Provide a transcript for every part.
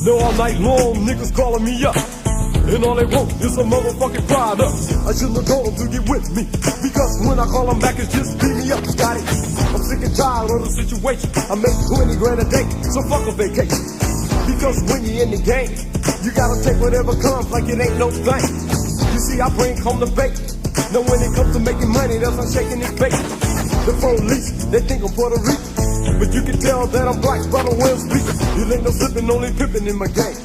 No, all night long, niggas calling me up. And all they want is a motherfucking product. I shouldn't have told them to get with me, because when I call them back, it's just beat me up, Scotty. I'm sick and tired of the situation. I make 20 grand a day, so fuck a vacation. Because when you're in the game, you gotta take whatever comes like it ain't no thing. You see, I bring home the bait. Now when it comes to making money, that's I'm shaking his bait. The police, they think I'm Puerto Rican, but you can tell that I'm black by the way I'm speaking. You ain't no slipping, only pimping in my game.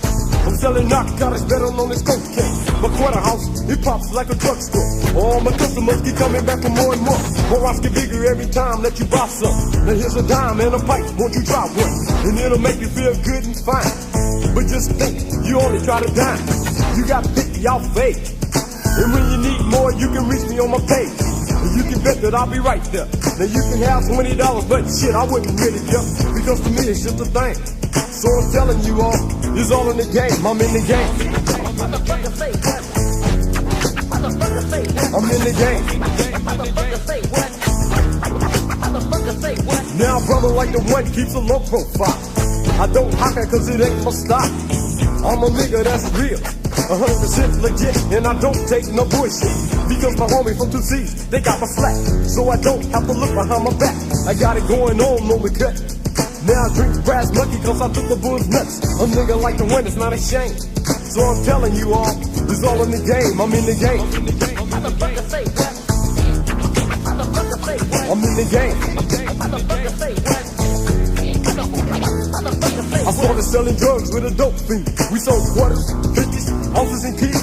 I'm selling narcotics better on this cocaine. My quarter house, it pops like a drugstore. All my customers keep coming back for more and more. My rocks get bigger every time that you buy some. Now here's a dime and a pipe, won't you try one? And it'll make you feel good and fine. But just think, you only try to dime. You got 50 off fake. And when you need more, you can reach me on my page. And you can bet that I'll be right there. Now you can have $20, but shit, I wouldn't really care. Because to me, it's just a thing. So I'm telling you all, it's all in the game. I'm in the game. I'm in the game. Now, brother like the one keeps a low profile. I don't hock it cause it ain't my style. I'm a nigga that's real, 100% legit, and I don't take no bullshit. Because my homie from 2C's, they got my slack. So I don't have to look behind my back. I got it going on the cut. Now I drink brass monkey cause I took the bull's nuts. A nigga like the one that's not ashamed. So I'm telling you all, it's all in the game. I'm in the game. I'm in the game. I started selling drugs with a dope fiend. We sold quarters, 50s, ounces and keys.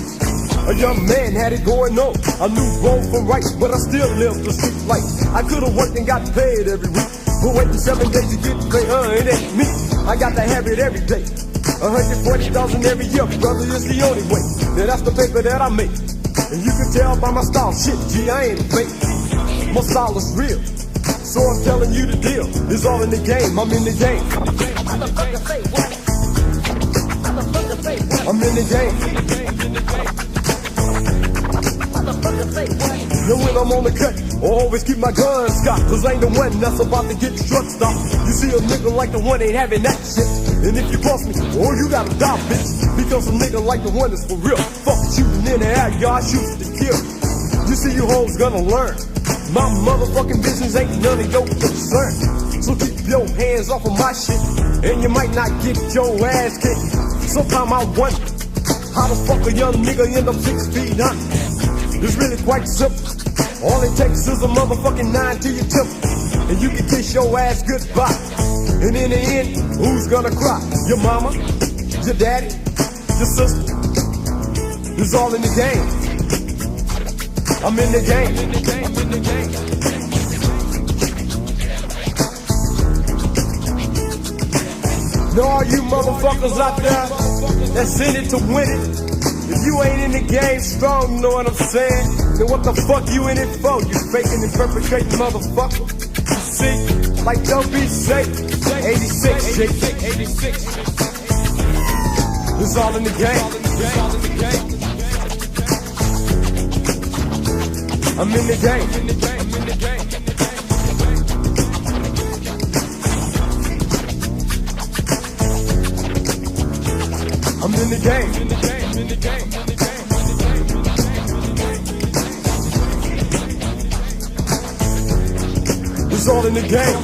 A young man had it going on. I knew wrong from right, but I still lived the street life. I could've worked and got paid every week. But waiting 7 days to get paid, it ain't me. I got to have it every day. 140,000 every year, brother, it's the only way. Now that's the paper that I make. And you can tell by my style, shit, G, I ain't fake. My style is real. So I'm telling you the deal. It's all in the game, I'm in the game. I'm in the game. Now when I'm on the cut, I always keep my guns cocked, cause I ain't the one that's about to get struck stopped. You see a nigga like the one ain't having that shit. And if you cross me, oh you gotta die, bitch. Because a nigga like the one is for real. Fuck shooting in the air, y'all shoot to kill. You see you hoes gonna learn. My motherfucking business ain't none of your concern. So keep your hands off of my shit, and you might not get your ass kicked. Sometime I wonder, how the fuck a young nigga end up 6 feet high? It's really quite simple. All it takes is a motherfucking 9 to your temple, and you can kiss your ass goodbye. And in the end, who's gonna cry? Your mama, your daddy, your sister. It's all in the game. I'm in the game. Now all you motherfuckers out there that's in it to win it, if you ain't in the game strong, you know what I'm saying? Then what the fuck you in it for? You faking and perpetrating, motherfucker. You see, like don't be safe. 86, Jake. 86. It's all in the game. I'm in the game. I'm in the game. It's all in the game.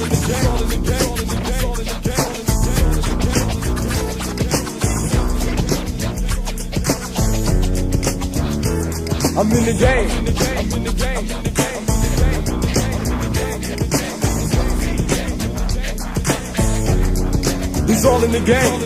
I'm in the game. It's all in the game.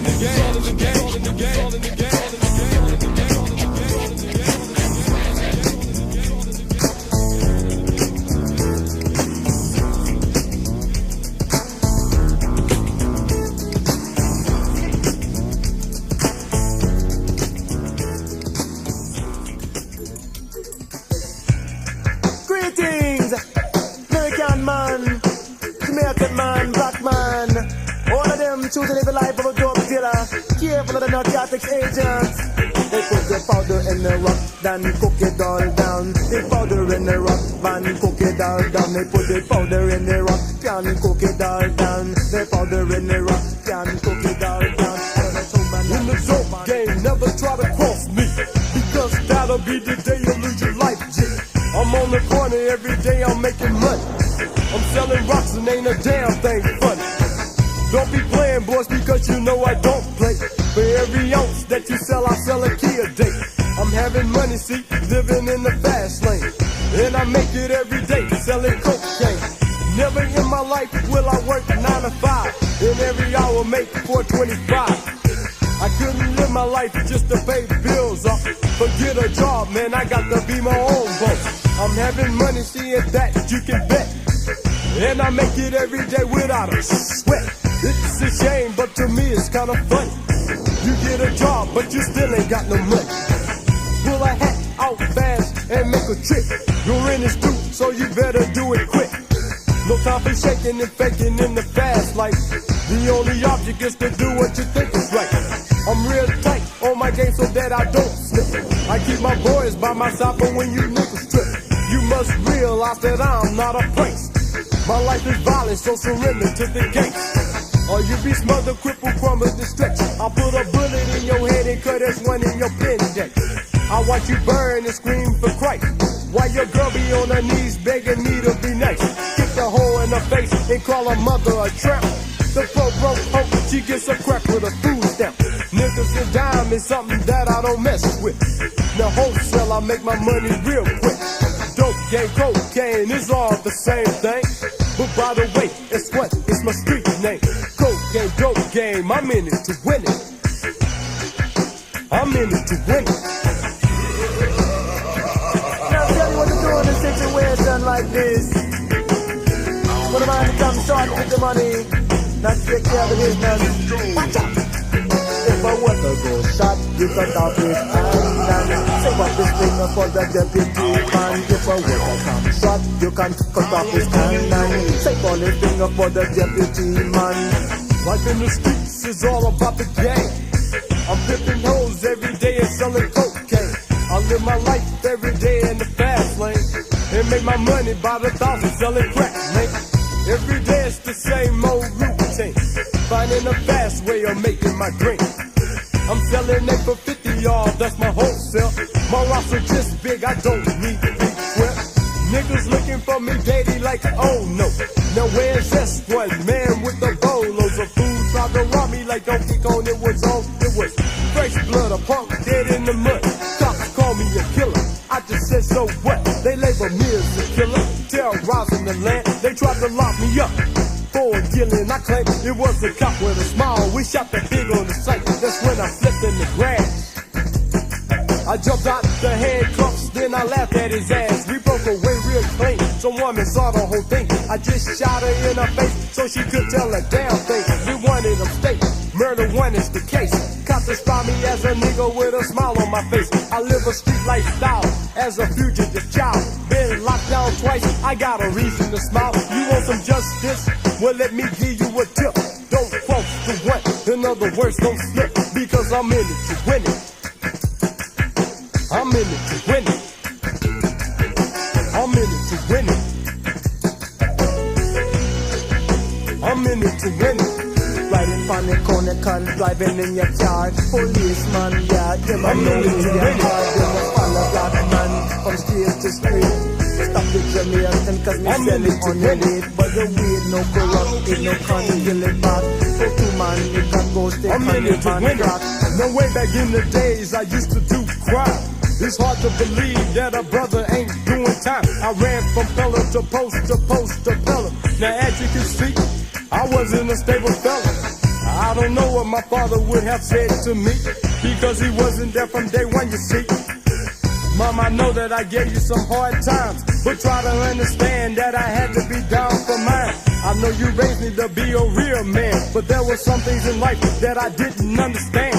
Greetings, American man, Jamaican man, black man. All of them choose to live a life of a drug dealer. Careful of the narcotics agents. They put the powder in the rock, then cook it all down. The powder in the rock, then cook it all down. They put the powder in the rock, can cook it all down. The powder in the rock, can cook it all down. In the dope game, never try to cross me, because that'll be the day you lose your life, G. I'm on the corner every day, I'm making money. I'm selling rocks and ain't a damn thing funny. Don't be playing, boys, because you know I don't play. For every ounce that you sell, I sell a key a day. I'm having money, see, living in the fast lane. And I make it every day, selling cocaine. Never in my life will I work 9 to 5. And every hour make $4.25. I couldn't live my life just to pay bills up. Forget a job, man, I got to be my own boss. I'm having money, seeing that you can bet. And I make it every day without a sweat. It's a shame, but to me it's kinda funny. You get a job, but you still ain't got no money. Pull a hat out fast and make a trick. You're in this dude, so you better do it quick. No time for shaking and faking in the fast life. The only object is to do what you think is right. I'm real tight on my game so that I don't slip. I keep my boys by my side for when you niggas trip. You must realize that I'm not a prince. My life is violent, so surrender to the gates. Or you be smothered, crippled, crumbled, and stretched. I'll put a bullet in your head and cut this one in your appendix. I watch you burn and scream for Christ, while your girl be on her knees begging me to be nice. Kick the hole in her face and call her mother a tramp. The pro broke hope, she gets a crack with a food stamp. Nickels and dime is something that I don't mess with. Now wholesale, I make my money real quick. Dope game, cocaine, it's all the same thing. But by the way, it's what? It's my street name. Cocaine, dope game, I'm in it to win it. I'm in it to win it. Now tell me what to do in a situation like this. What am I to come short with the money? Not take care of the business. Watch out! If I want to go shot, you cut off his hand and say what this thing for the deputy man. If I want to come shot, you can cut off his hand and say all this thing for the deputy man. Life in the streets is all about the game. I'm flipping hoes every day and selling cocaine. I live my life every day in the fast lane and make my money by the thousand selling crack, man. Every day it's the same old routine, finding a fast way of making my drink. I'm selling it for 50, y'all, that's my wholesale. My roster just big, I don't need to be swept. Niggas looking for me daily like, oh no. Now where's this one man with the bolos of food? Tried to rob me like Donkey Kong, it was fresh blood, a punk dead in the mud. Cops call me a killer, I just said so what? They label me as a killer, terrorizing the land. They tried to lock me up for a killing. I claim it was a cop with a smile. We shot the pig on the site, that's when I flipped in the grass. I jumped out the handcuffs, then I laughed at his ass. We broke away real clean, some woman saw the whole thing. I just shot her in her face so she could tell a damn thing. We wanted them state, murder one is the case. Cops describe me as a nigga with a smile on my face. I live a street lifestyle as a fugitive child. Been locked down twice, I got a reason to smile. You want some justice? Well, let me give you a tip. Don't cross the one, in other words, don't slip. Because I'm in it to win it. I'm in it to win it. I'm in it to win it. I'm in it to win it. Riding on the corner, driving in your car. Policeman, yeah, them are know in your heart. Them a follow black man from street to street. Stop the Jamaican cause me sell it on the weed. But the weed no corrupt, it no can kill it back. For 2 man, you can go stay I'm in it to win it. No, way back in the days I used to do crime. It's hard to believe that a brother ain't doing time. I ran from pillar to post to post to pillar. Now as you can see, I wasn't a stable fella. I don't know what my father would have said to me, because he wasn't there from day one, you see. Mom, I know that I gave you some hard times, but try to understand that I had to be down for mine. I know you raised me to be a real man, but there were some things in life that I didn't understand.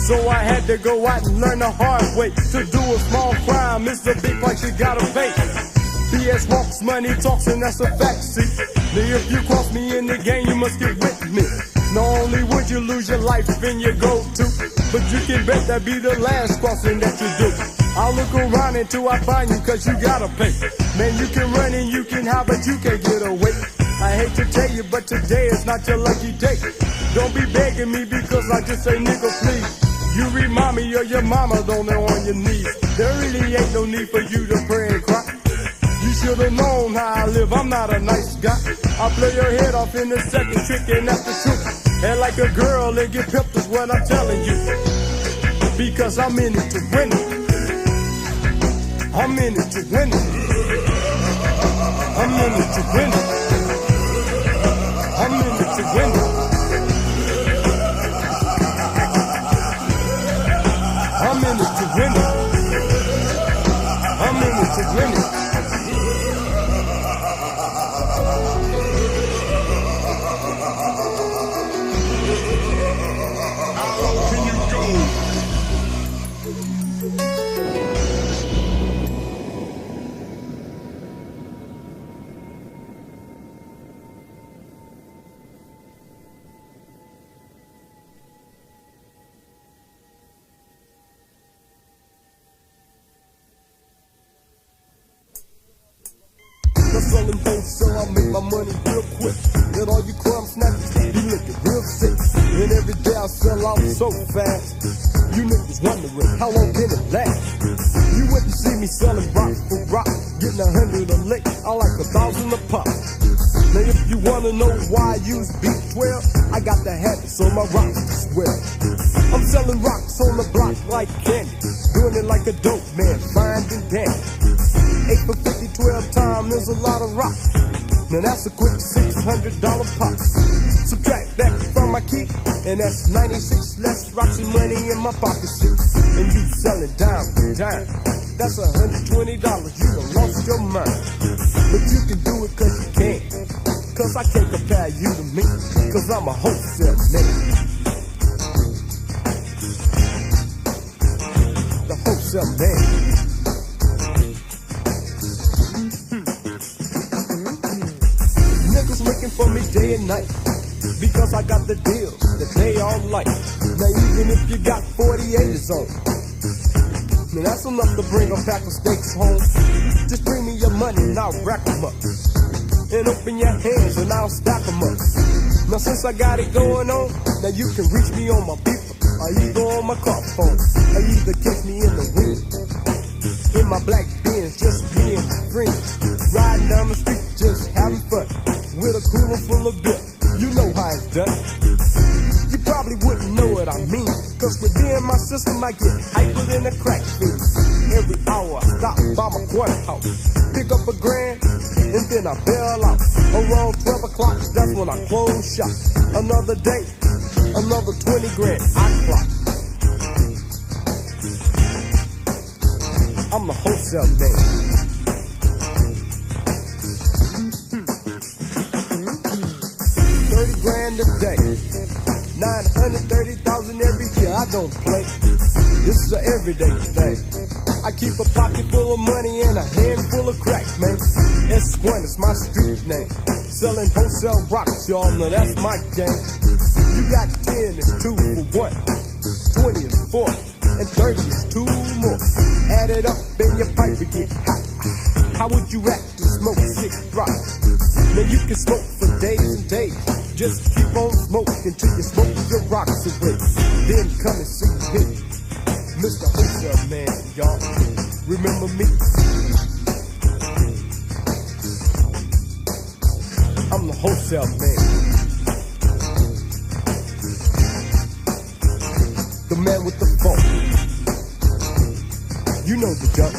So I had to go out and learn the hard way. To do a small crime is the big price you gotta pay. BS walks, money talks, and that's a fact, see. Now if you cross me in the game, you must get with me. Not only would you lose your life in your go-to, but you can bet that be the last crossing that you do. I'll look around until I find you, cause you gotta pay. Man, you can run and you can hide, but you can't get away. I hate to tell you, but today is not your lucky day. Don't be begging me because I just say nigga please. You remind me of your mama, don't know on your knees. There really ain't no need for you to pray and cry. You should've known how I live, I'm not a nice guy. I blow your head off in the second trick and that's the truth. And like a girl and get pimped is what I'm telling you. Because I'm in it to win it. I'm in it to win it. I'm in it to win it. I'm in it to win it. I'm in it to win it. I'm in it to win it. How low can you go? Selling things so I make my money real quick. Let all you crumb snatchers be looking real sick. And every day I sell out so fast. You niggas wondering how long can it last? You wouldn't see me selling rock for rock, getting 100 a lick. I like 1,000 a pop. Now if you wanna know why I use B12, I got the habit so my rocks swell. I'm selling rocks on the block like candy, doing it like a dope man, fine and dandy. 8 for 50, 12 times, there's a lot of rock. Now that's a quick $600 pop. Subtract that from my key, and that's 96 less rocks and money in my pocket. And you selling dime for dime, that's $120, you done lost your mind. But you can do it cause you can, cause I can't compare you to me, cause I'm a wholesale man. The wholesale man. Looking for me day and night, because I got the deal that they all like. Now even if you got 48 on, now that's enough to bring a pack of steaks home. Just bring me your money and I'll rack them up, and open your hands and I'll stack them up. Now since I got it going on, now you can reach me on my beeper, or either on my car phone, or either catch me in the wind, in my black Benz, just me and my friends, riding down the street, just having fun. With a cooler full of beer, you know how it's done. You probably wouldn't know what I mean, cause within my system I get hyper than a crack fiend. Every hour I stop by my quarter house, pick up $1,000, and then I bail out. Around 12 o'clock, that's when I close shop. Another day, another 20 grand, I clock. I'm the wholesale man. $30,000 a day, 930,000 every year. I don't play. This is an everyday thing. I keep a pocket full of money and a handful of crack, man. S1 is my street name. Selling wholesale rocks, y'all know that's my game. You got 10 is 2 for 1, 20 is 4, and 30 is 2 more. Add it up and your pipe will get hot. How would you act to smoke 6 rocks? Now you can smoke for days and days. Just keep on smoking till you smoke your rocks away. Then come and see me, Mr. Wholesale Man, y'all. Remember me? I'm the wholesale man. The man with the phone. You know the jump.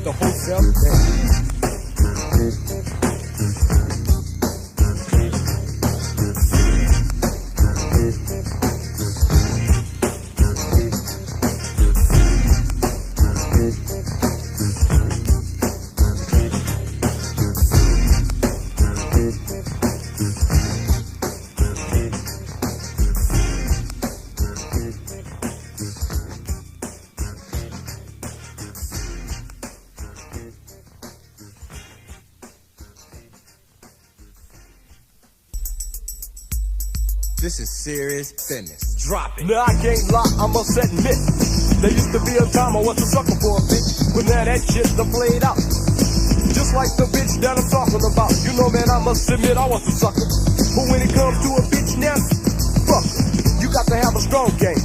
The wholesale man. This is serious business. Drop it. Now I can't lie, I must admit, There used to be a time I was a sucker for a bitch, but now that shit done played out. Just like the bitch that I'm talking about. You know, man, I must admit I was a sucker. But when it comes to a bitch now, fuck her. You got to have a strong game,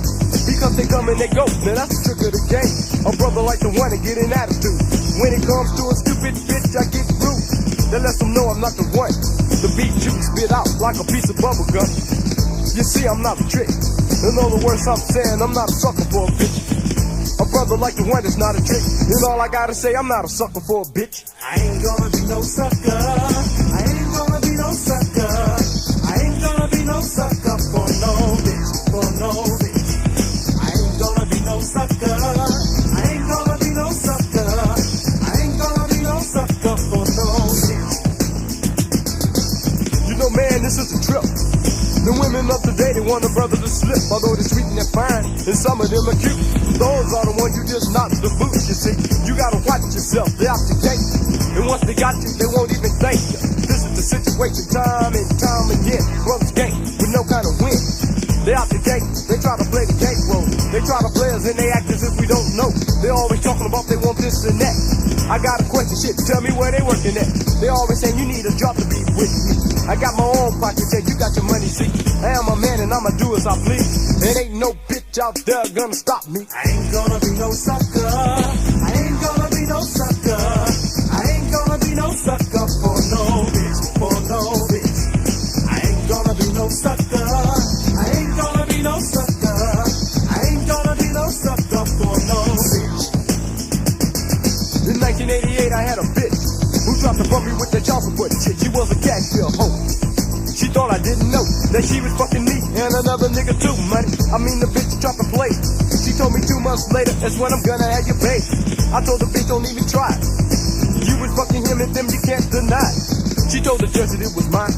because they come and they go. Man, that's the trick of the game. A brother like the one to get an attitude. When it comes to a stupid bitch, I get rude. That lets them know I'm not the one. The beat you spit out like a piece of bubble gum. You see, I'm not a trick. In other words, I'm saying I'm not a sucker for a bitch. A brother like the one is not a trick. And all I gotta say, I'm not a sucker for a bitch. I ain't gonna be no sucker. I ain't gonna be no sucker. I ain't gonna be no sucker for no bitch. For no bitch. I ain't gonna be no sucker. I ain't gonna be no sucker. I ain't gonna be no sucker for no bitch. You know, man, this is a trip. The women of today, they want a brother to slip, although they're sweet and they're fine, and some of them are cute. Those are the ones you just knock the boot, you see. You gotta watch yourself, they're out to get you. And once they got you, they won't even thank you. This is the situation time and time again. Brothers game with no kind of win. They out the gate, they try to play the gate role. They try to play us and they act as if we don't know. They always talking about they want this and that. I got a question, shit, tell me where they working at. They always saying you need a job to be with me. I got my own pocket, yeah, you got your money, see. I am a man and I'ma do as I please. There ain't no bitch out there gonna stop me. I ain't gonna be no sucker. I ain't gonna be no sucker. I ain't gonna be no sucker for no bitch. For no bitch. I ain't gonna be no sucker. I ain't gonna be no sucker. I ain't gonna be no sucker for no bitch. In 1988 I had a bitch who tried to bump me with that child support shit. She was a cashmere hoe. She thought I didn't know that she was fucking me and another nigga too, money. I mean the bitch tried to play. She told me 2 months later, that's when I'm gonna have you paid. I told the bitch don't even try. You was fucking him and them you can't deny. She told the judge that it was mine.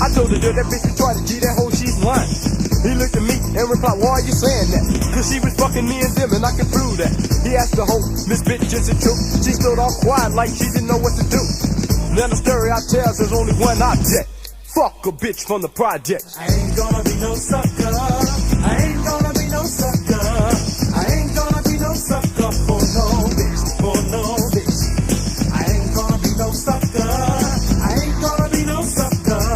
I told the judge that bitch would try to G that hoe, she's lying. He looked at me and replied, why are you saying that? Cause she was fucking me and them and I can prove that. He asked the hoe, Miss Bitch, is it true? She stood all quiet like she didn't know what to do. Then the story I tell there's only one object. Fuck a bitch from the projects. I ain't gonna be no sucker. I ain't gonna be no sucker. I ain't gonna be no sucker for no bitch. For no bitch. I ain't gonna be no sucker. I ain't gonna be no sucker.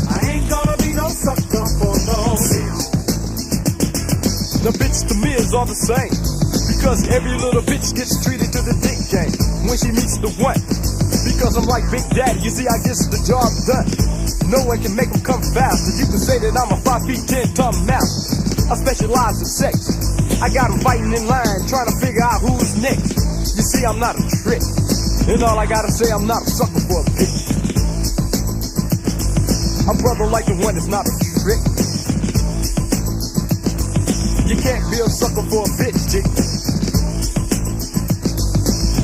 I ain't gonna be no sucker for no bitch. The bitch to me is all the same, because every little bitch gets treated to the dick game when she meets the one. Because I'm like Big Daddy, you see I gets the job done. No one can make them come fast. You can say that I'm a 5 feet 10 ton master. I specialize in sex. I got them fighting in line, trying to figure out who's next. You see, I'm not a trick. And all I gotta say, I'm not a sucker for a bitch. A brother like the one is not a trick. You can't be a sucker for a bitch, chick.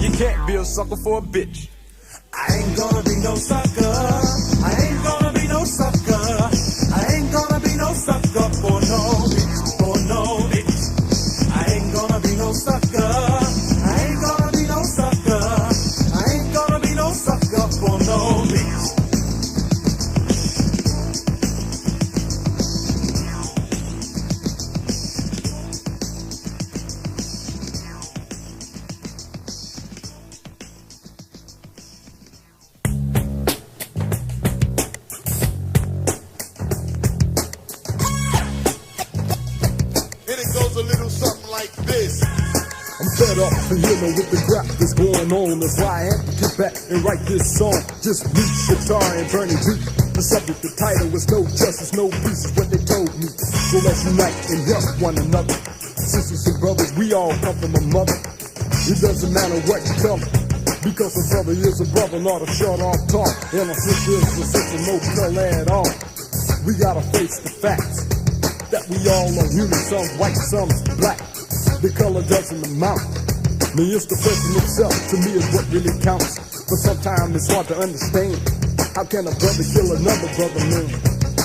You can't be a sucker for a bitch. I ain't gonna be no sucker. I ain't gonna be no sucker. I ain't gonna be no sucker for no bitch. For no bitch. I ain't gonna be no sucker. I ain't gonna be no sucker. I ain't gonna be no sucker for no bitch. Fed up and healing with the crap that's going on. That's why I had to get back and write this song. Just me, guitar, and burning beat. The subject, the title was no justice, no peace is what they told me. So let's unite and help one another. Sisters and brothers, we all come from a mother. It doesn't matter what color, because a brother is a brother, not a short off talk. And a sister is a sister, no color at all. We gotta face the facts that we all are human, some white, some black. The color doesn't amount. Me, it's the person itself, to me is what really counts. But sometimes it's hard to understand. How can a brother kill another brother, man?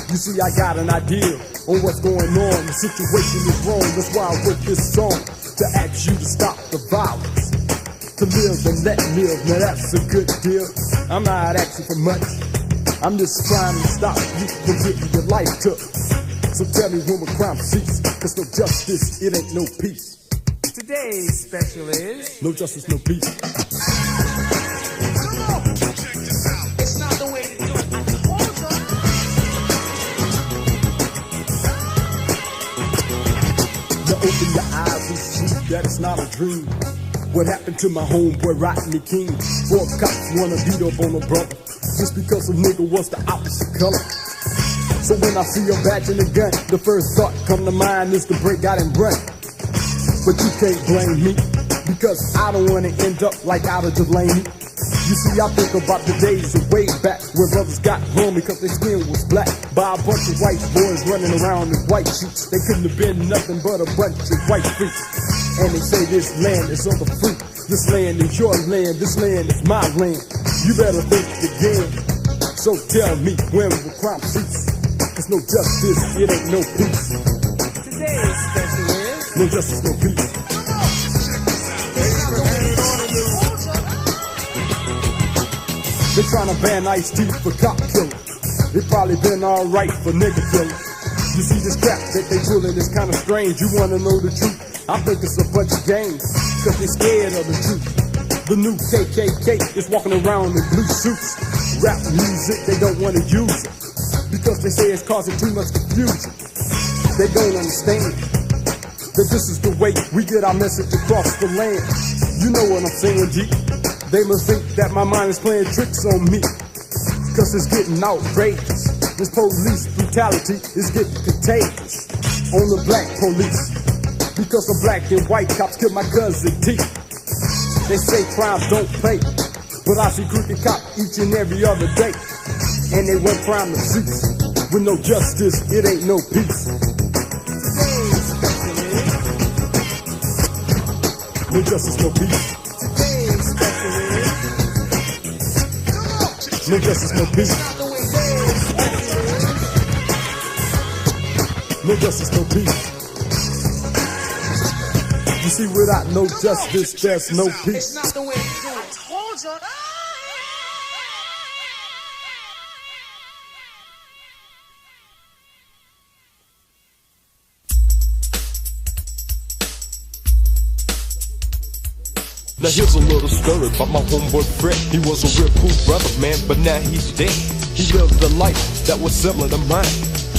You see, I got an idea on what's going on. The situation is wrong, that's why I wrote this song. To ask you to stop the violence, to live and let live. Now that's a good deal. I'm not asking for much. I'm just trying to stop you from getting your life took. So tell me when will crime cease? Cause no justice, it ain't no peace. Today's special is no justice, no peace. it's not the way to do it. You open your eyes and see that it's not a dream. What happened to my homeboy Rodney King? 4 cops wanna beat up on a brother just because a nigga was the opposite color. So when I see a badge and a gun, the first thought come to mind is to break out and run. But you can't blame me, because I don't wanna end up like Outer Delaney. You see, I think about the days of way back where brothers got home because their skin was black by a bunch of white boys running around in white suits. They couldn't have been nothing but a bunch of white freaks. And they say this land is of the free. This land is your land, this land is my land. You better think again. So tell me, when will crime cease? Cause no justice, it ain't no peace. Today's special is no justice, no peace. They're trying to ban Ice-T for cop killing. It probably been alright for nigga killing. You see this crap that they pulling is kinda strange. You wanna know the truth? I think it's a bunch of games, cause they're scared of the truth. The new KKK is walking around in blue suits. Rap music, they don't wanna use it, because they say it's causing too much confusion. They don't understand that this is the way we get our message across the land. You know what I'm saying, G? They must think that my mind is playing tricks on me, cause it's getting outrageous. This police brutality is getting contagious on the black police, because the black and white cops killed my cousin T. They say crime don't pay, but I see crooked cop each and every other day, and they want crime to cease. With no justice, it ain't no peace. No justice, no peace. No justice, no peace. No justice, no peace. You see, without no justice, there's no peace. it's not the way to do it. I told you. Now here's a little story about my homeboy Fred. He was a real cool brother, man, but now he's dead. He lived a life that was similar to mine,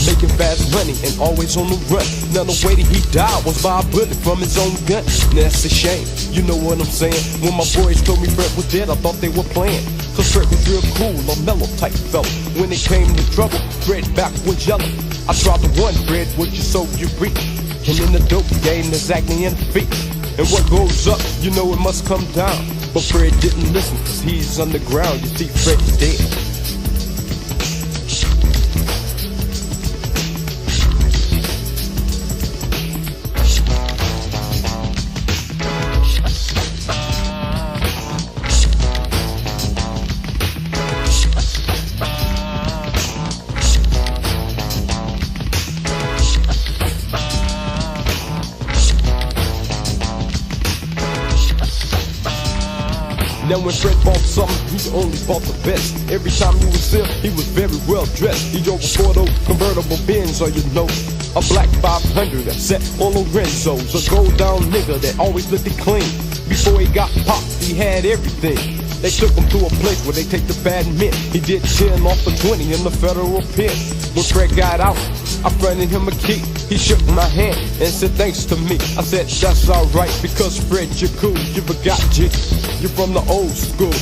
making fast money and always on the run. Now the way that he died was by a bullet from his own gun. Now that's a shame, you know what I'm saying? When my boys told me Fred was dead, I thought they were playing, cause Fred was real cool, a mellow type fella. When it came to trouble, Fred back was yellow. I tried to warn Fred, what you sow you reap. And in the dope game, there's acne in the feet. And what goes up, you know it must come down. But Fred didn't listen, cause he's underground. You see, Fred's dead. Now when Fred bought something, he only bought the best. Every time he was there, he was very well dressed. He drove a 4-door convertible Benz, or you know, a black 500 that set on Lorenzo's. A gold down nigga that always looked it clean. Before he got popped, he had everything. They took him to a place where they take the bad men. He did 10 off of 20 in the federal pen. When Fred got out, I fronted him a key. He shook my hand and said thanks to me. I said that's alright, because Fred, you're cool. You forgot, G, you're from the old school.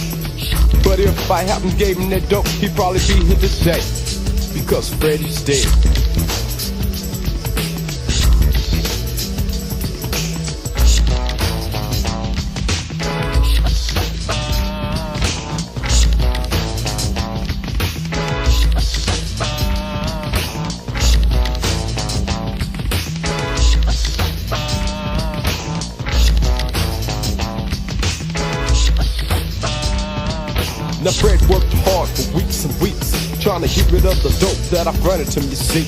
But if I hadn't gave him that dope, he'd probably be here today, because Freddy's dead. Now Fred worked hard for weeks and weeks, trying to get rid of the dope that I fronted him, you see.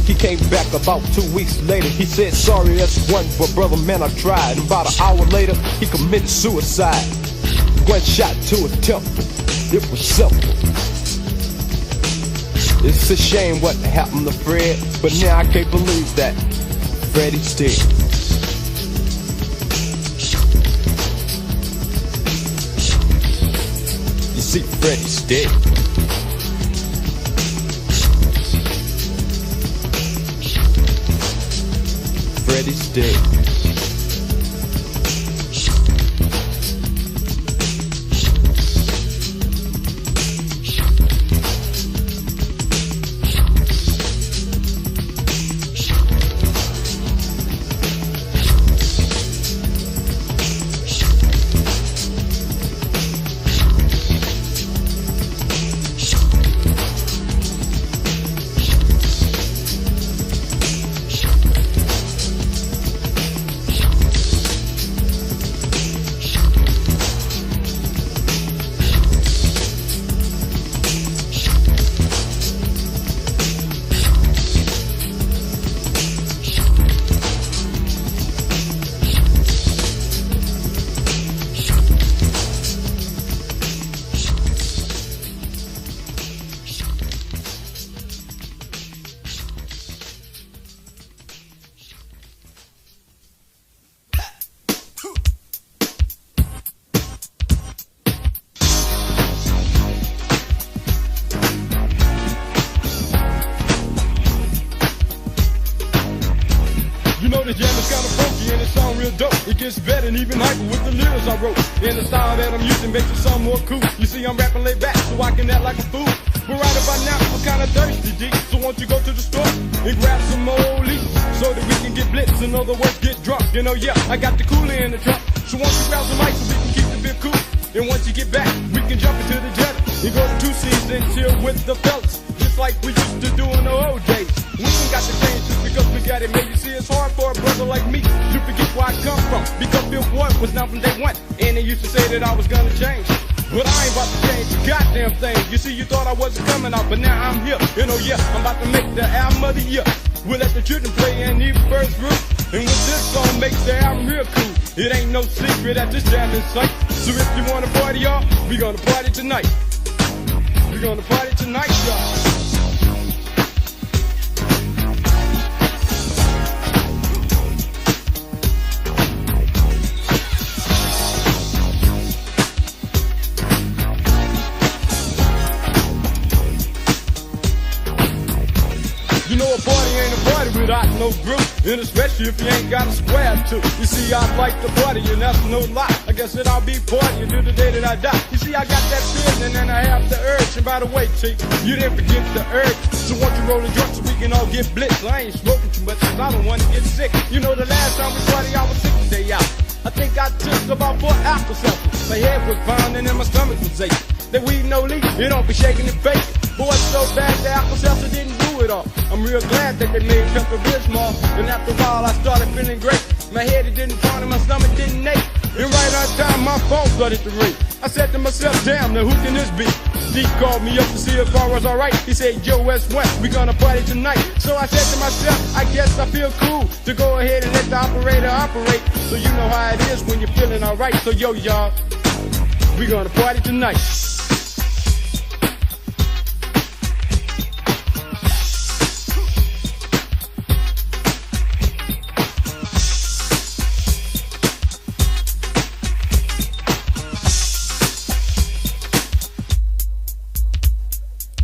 He came back about 2 weeks later. He said, sorry, that's one, but brother, man, I tried. And about an hour later, he committed suicide. One shot to his temple, it was simple. It's a shame what happened to Fred, but now I can't believe that Freddy's dead. see Freddy's dead. Freddy's dead. You know the jam is kinda funky and it sound real dope. It gets better and even hyper with the lyrics I wrote. And the style that I'm using makes it sound more cool. You see, I'm rapping laid back so I can act like a fool. But right about now, I'm kinda thirsty, G. So won't you go to the store and grab some more leaf so that we can get blitz, in other words, get drunk. You know, yeah, I got the cooler in the trunk. So won't you grab some ice so we can keep the beer cool. And once you get back, we can jump into the jet and go to 2 C's and chill with the fellas, just like we used to do in the old days. We ain't got to change just because we got it made. You see, it's hard for a brother like me to forget where I come from, because Bill Boy was down from day one, and they used to say that I was gonna change. But I ain't about to change a goddamn thing. You see, you thought I wasn't coming out, but now I'm here. You know, yeah, I'm about to make the album of the year. We'll let the children play in the first group, and with this song makes the album real cool. It ain't no secret that this jam is sight. So if you wanna party, y'all, we gonna party tonight. We gonna party tonight, y'all. You know a party ain't a party without no group, and especially if you ain't got a square to. You see, I like to party, and that's no lie. I guess that I'll be partying till the day that I die. You see, I got that feeling and I have the urge. And by the way, Chief, you didn't forget the urge. So won't you roll a joint so we can all get blitzed? I ain't smoking too much because I don't want to get sick. You know, the last time we party, I was sick the day out. I think I took about 4 apple selfies. My head was pounding and my stomach was aching. That weed no leak, it don't be shaking and baking. Boy, it's so bad the apple seltzer didn't do it all. I'm real glad that they made Pepto-Bismol. And after a while I started feeling great. My head it didn't pound and my stomach didn't ache. And right on time my phone started to ring. I said to myself, damn, now who can this be? D called me up to see if I was alright. He said, yo, S1, we gonna party tonight. So I said to myself, I guess I feel cool to go ahead and let the operator operate. So you know how it is when you're feeling alright. So yo, y'all, we gonna party tonight.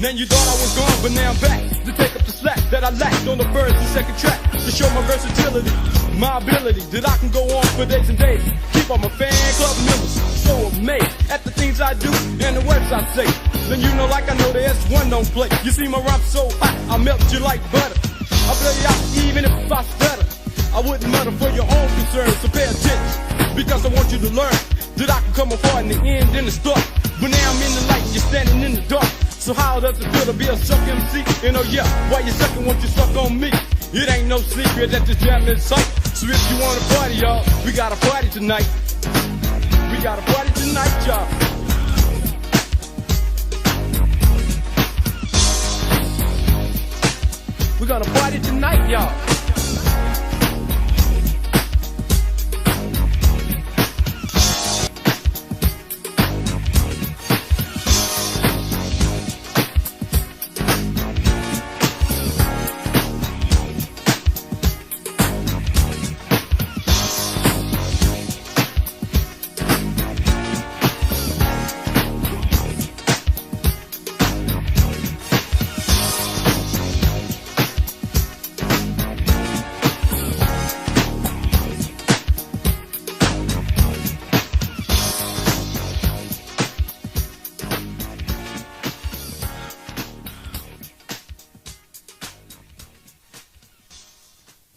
Then you thought I was gone, but now I'm back to take up the slack that I lacked on the first and second track, to show my versatility, my ability, that I can go on for days and days. Keep all my fan club members so amazed at the things I do and the words I say. Then you know, like I know the S1 don't play. You see my rhyme so hot, I melt you like butter. I blow you out even if I stutter. I wouldn't mutter for your own concerns, so pay attention, because I want you to learn that I can come apart in the end and the start. But now I'm in the light and you're standing in the dark. So how does it feel to be a suck MC? You know, yeah, while you suckin', won't you suck on me? It ain't no secret that this jam is sight. So if you wanna party, y'all, we got a party tonight. We got a party tonight, y'all. We're gonna party tonight, y'all.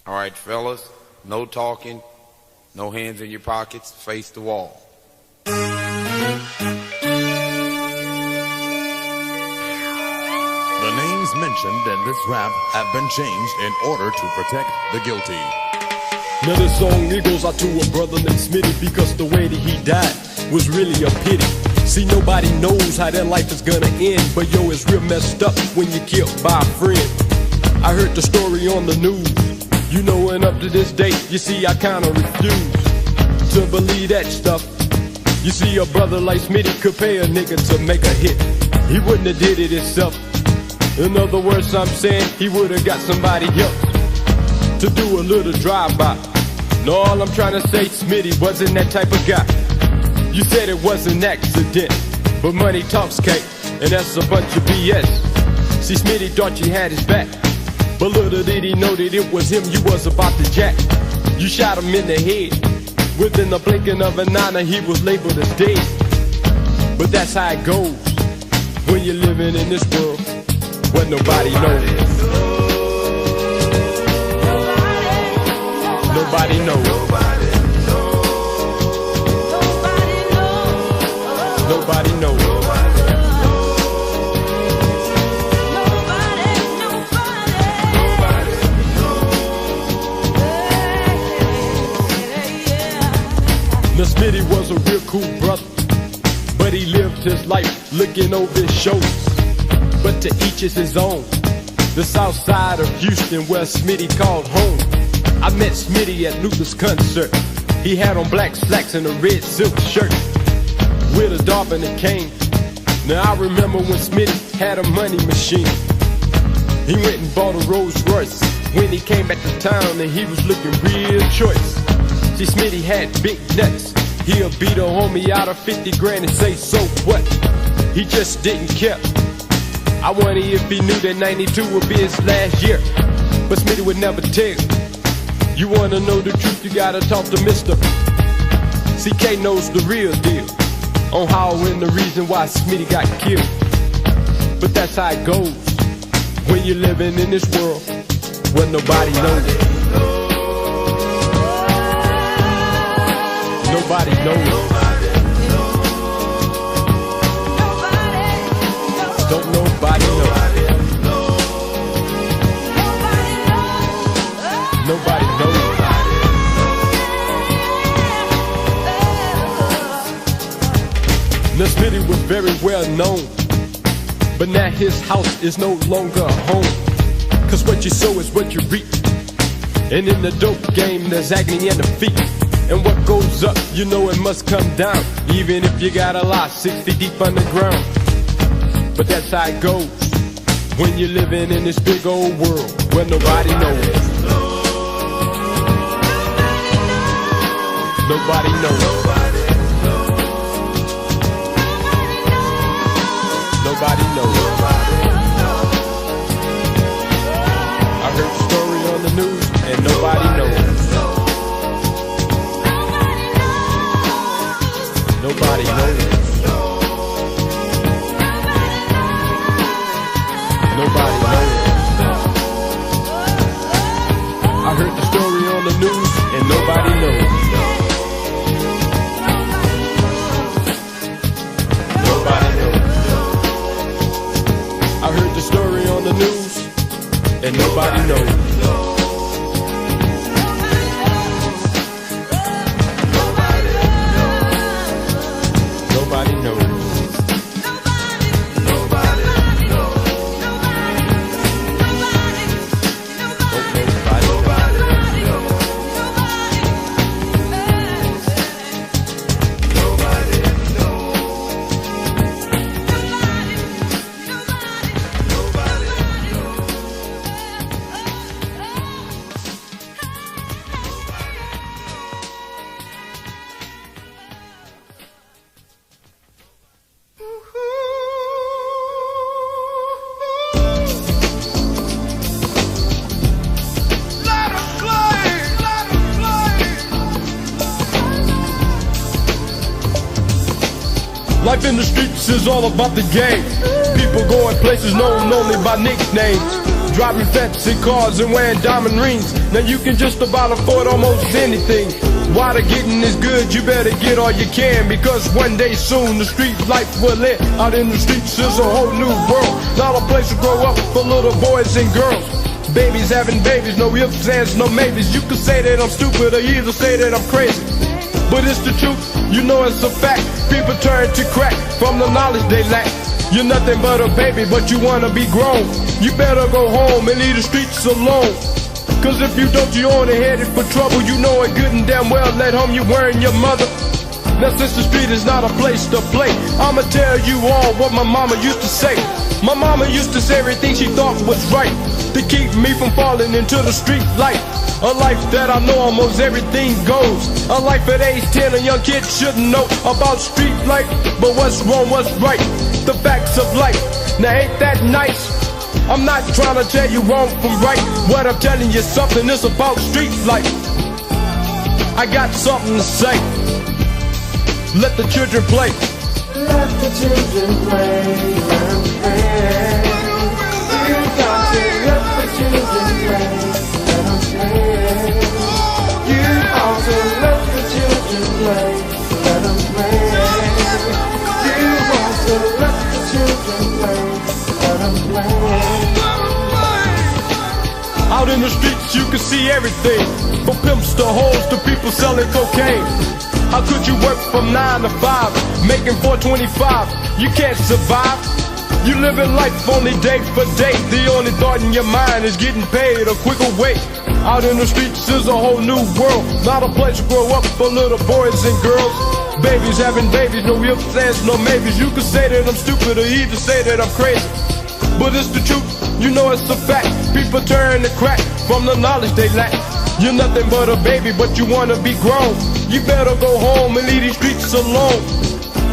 All right, fellas, no talking, no hands in your pockets, face the wall. The names mentioned in this rap have been changed in order to protect the guilty. Now this song it goes out to a brother named Smitty, because the way that he died was really a pity. See, nobody knows how their life is gonna end, but yo, it's real messed up when you're killed by a friend. I heard the story on the news, you know, and up to this day, you see, I kinda refuse to believe that stuff. You see, a brother like Smitty could pay a nigga to make a hit. He wouldn't have did it himself. In other words, I'm saying he would've got somebody else to do a little drive-by. No, all I'm trying to say, Smitty wasn't that type of guy. You said it was an accident, but money talks, Kate, and that's a bunch of BS. See, Smitty thought you had his back, but little did he know that it was him you was about to jack. You shot him in the head. Within the blinking of an eye, he was labeled as dead. But that's how it goes when you're living in this world where nobody knows. Nobody knows. Nobody knows. Now Smitty was a real cool brother, but he lived his life looking over his shoulders. But to each is his own. The south side of Houston where Smitty called home. I met Smitty at Luther's concert. He had on black slacks and a red silk shirt with a dog and a cane. Now I remember when Smitty had a money machine. He went and bought a Rolls Royce when he came back to town, and he was looking real choice. See, Smitty had big nuts. He'll beat a homie out of 50 grand and say, so what? He just didn't care. I wonder if he knew that 92 would be his last year. But Smitty would never tell. You wanna know the truth, you gotta talk to Mr. CK knows the real deal on how and the reason why Smitty got killed. But that's how it goes when you're living in this world where nobody knows. Nobody knows. Don't nobody know. Nobody knows. Now Smitty was very well known, but now his house is no longer a home. Cause what you sow is what you reap. And in the dope game there's agony and defeat. And what goes up, you know it must come down, even if you got a lot 6 feet deep underground. But that's how it goes when you're living in this big old world where nobody knows. Nobody knows. Nobody knows. I heard the story on the news and nobody knows. Nobody knows. Nobody knows. I heard the story on the news and nobody knows. Nobody knows. I heard the story on the news and nobody knows. Nobody knows. Life in the streets is all about the game. People going places known only by nicknames. driving fancy cars and wearing diamond rings. Now you can just about afford almost anything. While the getting is good, you better get all you can, because one day soon the street life will end. Out in the streets is a whole new world, not a place to grow up for little boys and girls. Babies having babies, no ifs, ands, no maybes. You can say that I'm stupid or either say that I'm crazy, but it's the truth, you know it's a fact. People turn to crack from the knowledge they lack. You're nothing but a baby, but you wanna be grown. You better go home and leave the streets alone, cause if you don't, you're only headed for trouble. You know it good and damn well, at home you wearing your mother. Now since the street is not a place to play, I'ma tell you all what my mama used to say. My mama used to say everything she thought was right, to keep me from falling into the street life. A life that I know almost everything goes. A life at age 10, a young kid shouldn't know about street life, but what's wrong, what's right, the facts of life. Now ain't that nice? I'm not trying to tell you wrong from right. What I'm telling you something is about street life. I got something to say. Let the children play. Let the children play, let them play. You got to let the children play, let them play. You ought to let the children play, let them play. You want to let the children play, let them play. Out in the streets you can see everything, from pimps to hoes to people selling cocaine. How could you work from 9 to 5, making $4.25? You can't survive. You living life only day for day. The only thought in your mind is getting paid a quicker way. Out in the streets is a whole new world, not a place to grow up for little boys and girls. Babies having babies, no ifs, ands, no maybes. You can say that I'm stupid or even say that I'm crazy, but it's the truth, you know it's a fact. People turn to crack from the knowledge they lack. You're nothing but a baby, but you wanna be grown. You better go home and leave these streets alone,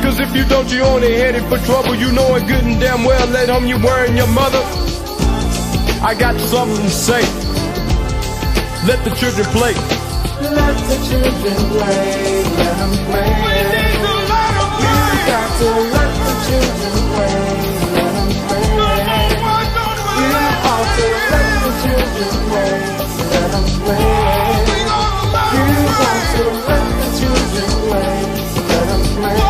cause if you don't, you're only headed for trouble. You know it good and damn well, at home you wearing your mother. I got something to say. Let the children play. Let the children play, let them play. You got to let the children play, let them play. You ought to let the children play, let them play. You want to let the children play, let them play.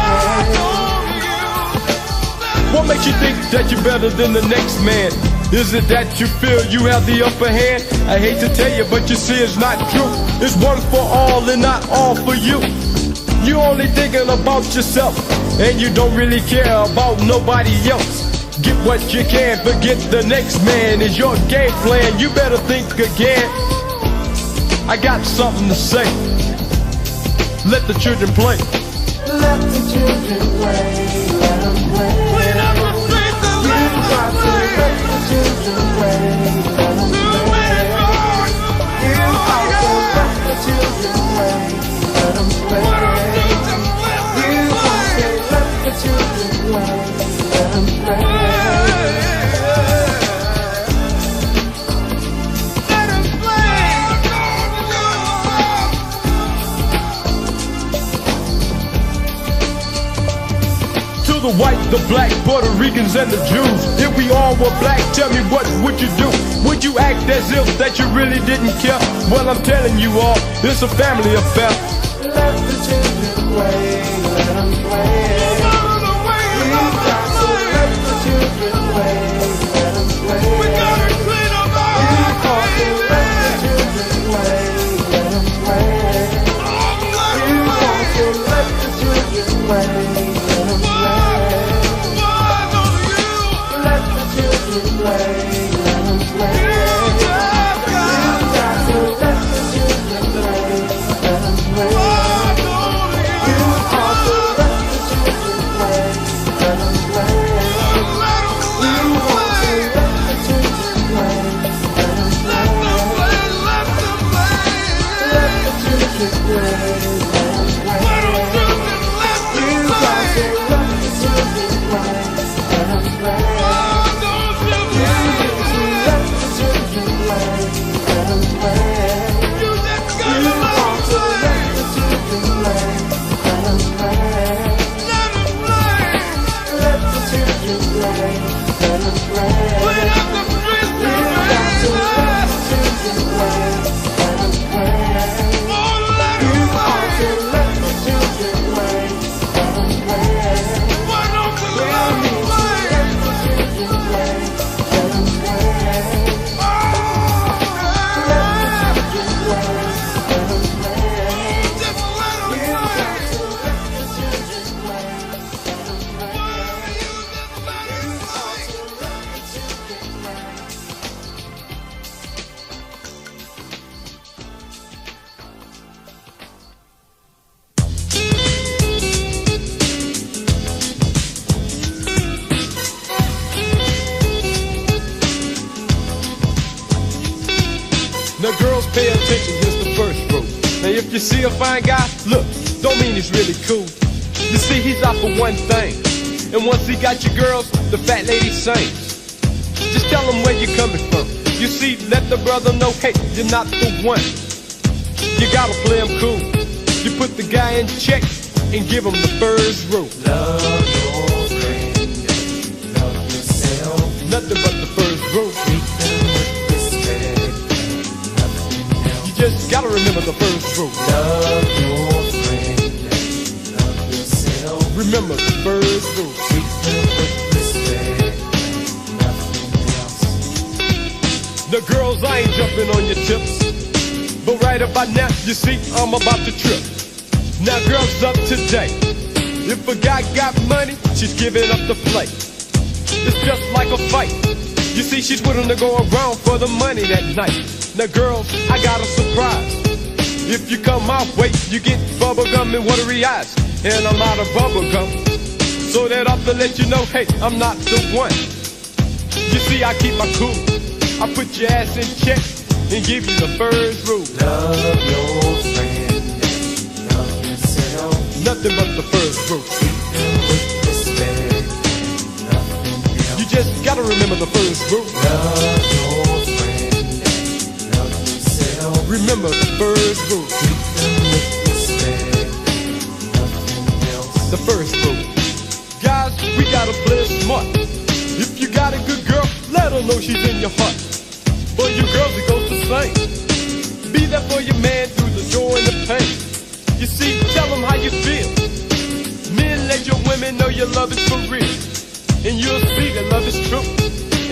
What makes you think that you're better than the next man? Is it that you feel you have the upper hand? I hate to tell you, but you see it's not true. It's one for all and not all for you. You only thinking about yourself, and you don't really care about nobody else. Get what you can, forget the next man is your game plan. You better think again. I got something to say. Let the children play. Let the children play, let them play. You got to let the children play, let them play. You ought to let the children play, let them play. You want to let the children play, let them play. The white, the black, Puerto Ricans and the Jews. If we all were black, tell me what would you do? Would you act as if that you really didn't care? Well, I'm telling you all, it's a family affair. Let the children play, let them play. You got to let the children play, let them play. You got to let the children play, let them play. You want to let the children play, let them play. Play, let them play. You got to let the children play, let them play. You ought to let the children pay attention, here's the first rule. Now if you see a fine guy, look, don't mean he's really cool. You see, he's out for one thing. And once he got your girls, the fat lady sings. Just tell him where you're coming from. You see, let the brother know, hey, you're not the one. You gotta play him cool. You put the guy in check and give him the first rule. Love your friend, love yourself. Nothing but the first rule. Treat them with respect, nothing else. You just gotta remember the first rule. Love your friend, love yourself. Remember the first rule. Treat them with respect, nothing else. The girls, I ain't jumping on your tips, but right about now, you see, I'm about to trip. Now girls up today, if a guy got money, she's giving up the play. It's just like a fight. You see, she's willing to go around for the money that night. Now girls, I got a surprise. If you come my way, you get bubblegum and watery eyes. And I'm out of bubblegum, so that off to let you know, hey, I'm not the one. You see, I keep my cool. I put your ass in check and give you the first rule. Love your friend, love yourself. Nothing but the first rule. Treat them with respect, nothing else. You just gotta remember the first rule. Love your friend, love yourself. Remember the first rule. Treat them with respect, nothing else. The first rule. Guys, we gotta play it smart. If you got a good girl, let her know she's in your heart. For you girls, it goes the same. Be there for your man through the joy and the pain. You see, tell them how you feel. Men, let your women know your love is for real. And you'll see that love is true.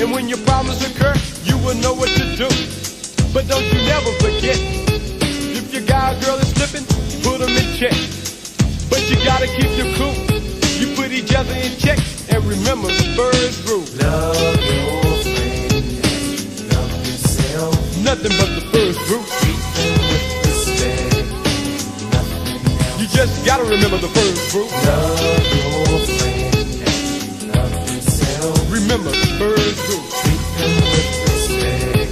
And when your problems occur, you will know what to do. But don't you never forget, if your guy or girl is slipping, put them in check. But you gotta keep your cool. You put each other in check and remember the first rule. Love your friend, love yourself. Nothing but the first rule. Treat them with respect, nothing else. You just gotta remember the first rule. Love your friend, love yourself. Remember the first rule. Treat them with respect,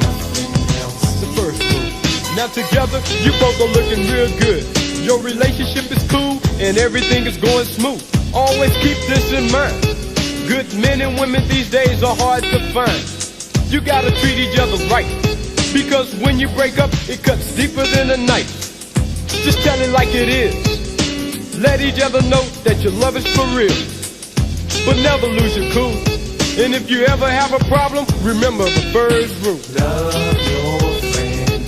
nothing else. The first rule. Now together, you both are looking real good. Your relationship is cool and everything is going smooth. Always keep this in mind. Good men and women these days are hard to find. You gotta treat each other right, because when you break up, it cuts deeper than a knife. Just tell it like it is. Let each other know that your love is for real. But never lose your cool. And if you ever have a problem, remember the first rule. Love your friend,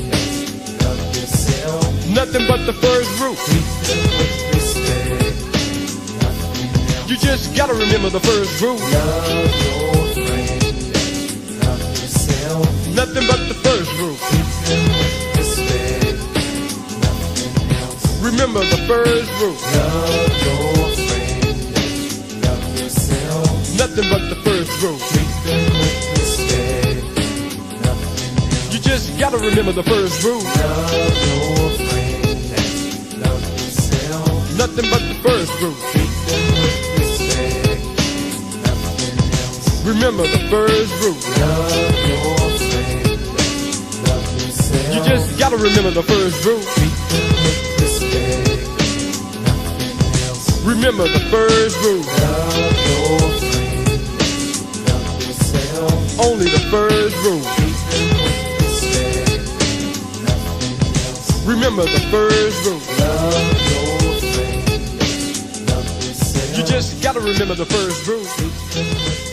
love yourself. Nothing but the first rule. Treat them with respect, nothing else. You just gotta remember the first rule. Love your friend, love yourself. Nothing but the first rule. Treat them with respect, nothing else. Remember the first rule. Love your friend, love yourself. Nothing but the first rule. Treat them with respect, nothing else. You just gotta remember the first rule. Love your friend, love yourself. Nothing but the first rule. Treat them with respect, nothing else. Remember the first rule. Love your friend, love yourself. You just gotta remember the first rule. Treat them with respect, nothing else. Remember the first rule. Love your friend, love yourself. Only the first rule. Treat them with respect, nothing else. Remember the first rule. Love your friend, love yourself. You just gotta remember the first rule. Treat them with